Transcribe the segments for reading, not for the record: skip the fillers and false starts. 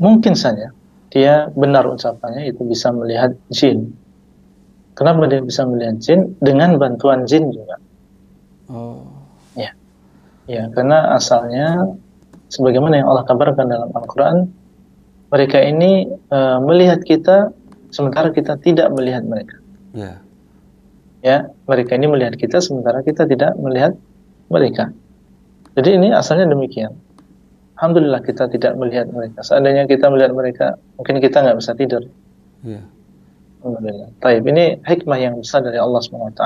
Mungkin saja dia benar ucapannya itu bisa melihat jin. Kenapa dia bisa melihat jin? Dengan bantuan jin juga. Oh, Ya, ya, karena asalnya sebagaimana yang Allah kabarkan dalam Al-Quran, mereka ini melihat kita sementara kita tidak melihat mereka. ya. Ya, mereka ini melihat kita sementara kita tidak melihat mereka. Jadi ini asalnya demikian. Alhamdulillah kita tidak melihat mereka. Seandainya kita melihat mereka, mungkin kita nggak bisa tidur. Ya. Alhamdulillah. Taib. Ini hikmah yang besar dari Allah SWT.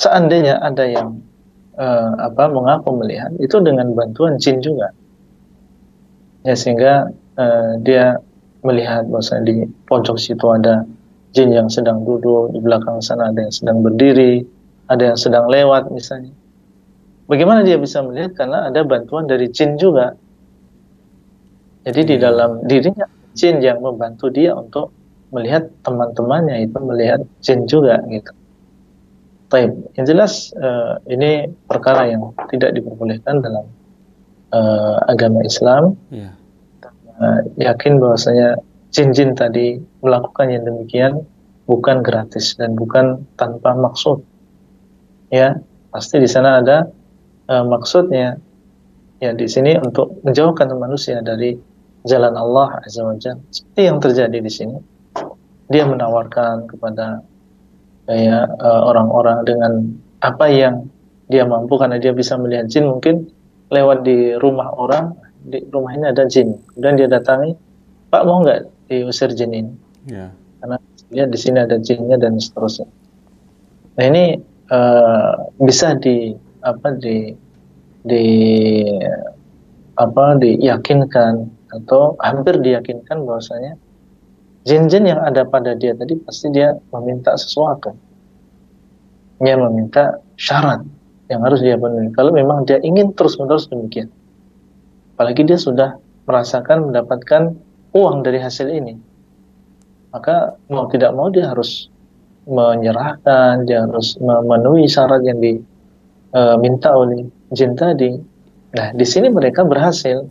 Seandainya ada yang mengaku melihat, itu dengan bantuan jin juga. Ya, sehingga dia melihat bahwa di pojok situ ada jin yang sedang duduk, di belakang sana ada yang sedang berdiri, ada yang sedang lewat misalnya. Bagaimana dia bisa melihat? Karena ada bantuan dari jin juga. Jadi di Iya. dalam dirinya jin yang membantu dia untuk melihat teman-temannya itu melihat jin juga gitu. Taib. Yang jelas ini perkara yang tidak diperbolehkan dalam agama Islam. Iya. Yakin bahwasanya jin-jin tadi melakukan yang demikian bukan gratis dan bukan tanpa maksud. Ya, pasti di sana ada maksudnya. Ya, di sini untuk menjauhkan manusia dari jalan Allah Azza wa Jalla. Seperti yang terjadi di sini. Dia menawarkan kepada orang-orang dengan apa yang dia mampu karena dia bisa melihat jin, mungkin lewat di rumah orang, di rumah ini ada jin. Kemudian dia datangi, Pak mau nggak diusir jin ini? Iya. Karena lihat di sini ada jinnya dan seterusnya. Nah ini eh, bisa di diyakinkan atau hampir diyakinkan bahwasanya jin-jin yang ada pada dia tadi pasti dia meminta sesuatu. Dia meminta syarat yang harus dia penuhi. Kalau memang dia ingin terus-menerus demikian. Apalagi dia sudah merasakan mendapatkan uang dari hasil ini. Maka mau tidak mau dia harus menyerahkan, dia harus memenuhi syarat yang diminta oleh jin tadi. Nah, di sini mereka berhasil,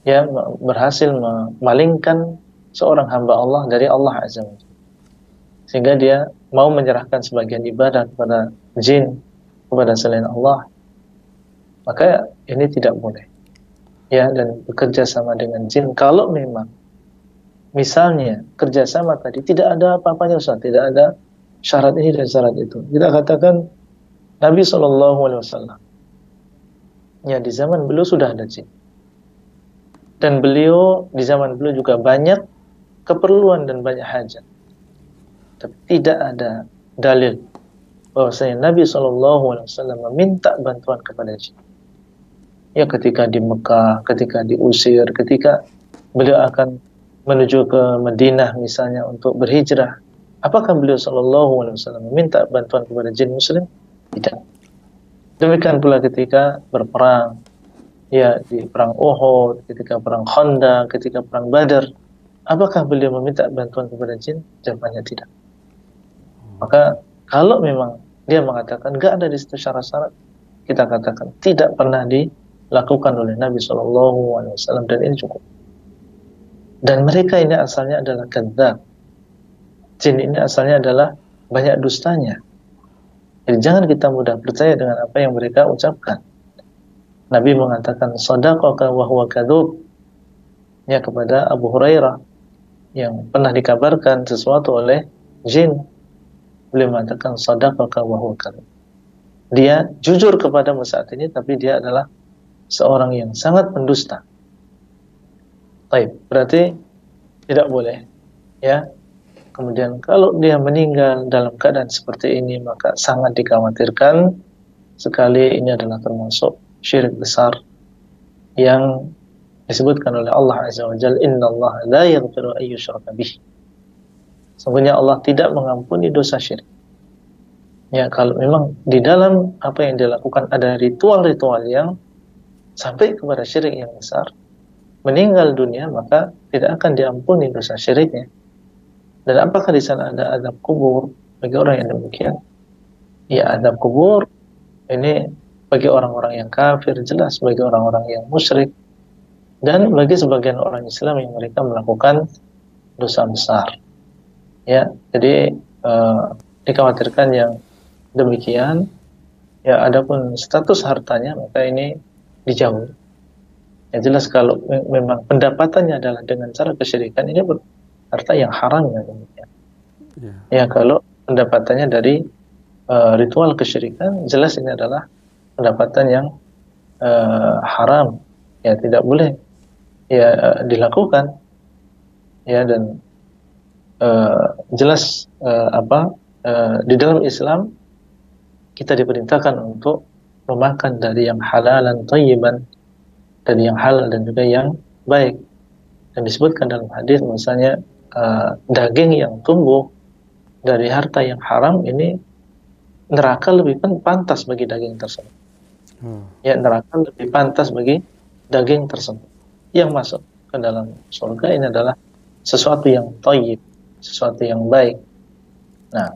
ya, berhasil memalingkan seorang hamba Allah dari Allah Azza wa Jalla. Sehingga dia mau menyerahkan sebagian ibadah kepada jin, kepada selain Allah. Maka ini tidak boleh. Ya, dan bekerja sama dengan jin. Kalau memang, misalnya, kerjasama tadi tidak ada apa-apanya Ustaz, tidak ada syarat ini dan syarat itu. Kita katakan Nabi SAW, ya di zaman beliau sudah ada jin. Dan beliau, di zaman beliau juga banyak keperluan dan banyak hajat. Tapi tidak ada dalil bahwasanya Nabi SAW meminta bantuan kepada jin. Ya ketika di Mekah, ketika diusir, ketika beliau akan menuju ke Madinah misalnya untuk berhijrah, apakah beliau SAW meminta bantuan kepada jin muslim? Tidak. Demikian pula ketika berperang, ya di perang Uhud, ketika perang Khandaq, ketika perang Badar, apakah beliau meminta bantuan kepada jin? Jawabannya tidak. Maka kalau memang dia mengatakan nggak ada di situ syarat-syarat, kita katakan tidak pernah dilakukan oleh Nabi SAW dan ini cukup. Dan mereka ini asalnya adalah kadzdzab. Jin ini asalnya adalah banyak dustanya. Jadi jangan kita mudah percaya dengan apa yang mereka ucapkan. Nabi mengatakan shadaqaka wa huwa kadzub, ya kepada Abu Hurairah yang pernah dikabarkan sesuatu oleh jin. Beliau mengatakan shadaqaka wa huwa kadzub. Dia jujur kepadamu saat ini tapi dia adalah seorang yang sangat pendusta. Baik, berarti tidak boleh, ya. Kemudian kalau dia meninggal dalam keadaan seperti ini maka sangat dikhawatirkan sekali, ini adalah termasuk syirik besar yang disebutkan oleh Allah Azza wa Jalla, innallaha la yaghfiru an yushraka bih. Sesungguhnya Allah tidak mengampuni dosa syirik. Ya, kalau memang di dalam apa yang dilakukan ada ritual-ritual yang sampai kepada syirik yang besar, meninggal dunia maka tidak akan diampuni dosa syiriknya. Dan apakah di sana ada azab kubur bagi orang yang demikian? Ya, azab kubur ini bagi orang-orang yang kafir jelas, bagi orang-orang yang musyrik dan bagi sebagian orang Islam yang mereka melakukan dosa besar. Ya, jadi dikhawatirkan yang demikian. Ya, adapun status hartanya maka ini dijauhi. Ya jelas kalau memang pendapatannya adalah dengan cara kesyirikan, ini harta yang haram ya demikian. Ya. Ya kalau pendapatannya dari ritual kesyirikan, jelas ini adalah pendapatan yang haram. Ya tidak boleh ya dilakukan. Ya dan jelas di dalam Islam kita diperintahkan untuk memakan dari yang halalan thayyiban, dari yang halal dan juga yang baik. Dan disebutkan dalam hadis misalnya daging yang tumbuh dari harta yang haram ini neraka lebih pantas bagi daging tersebut. Ya, neraka lebih pantas bagi daging tersebut. Yang masuk ke dalam surga ini adalah sesuatu yang thayyib, sesuatu yang baik. Nah,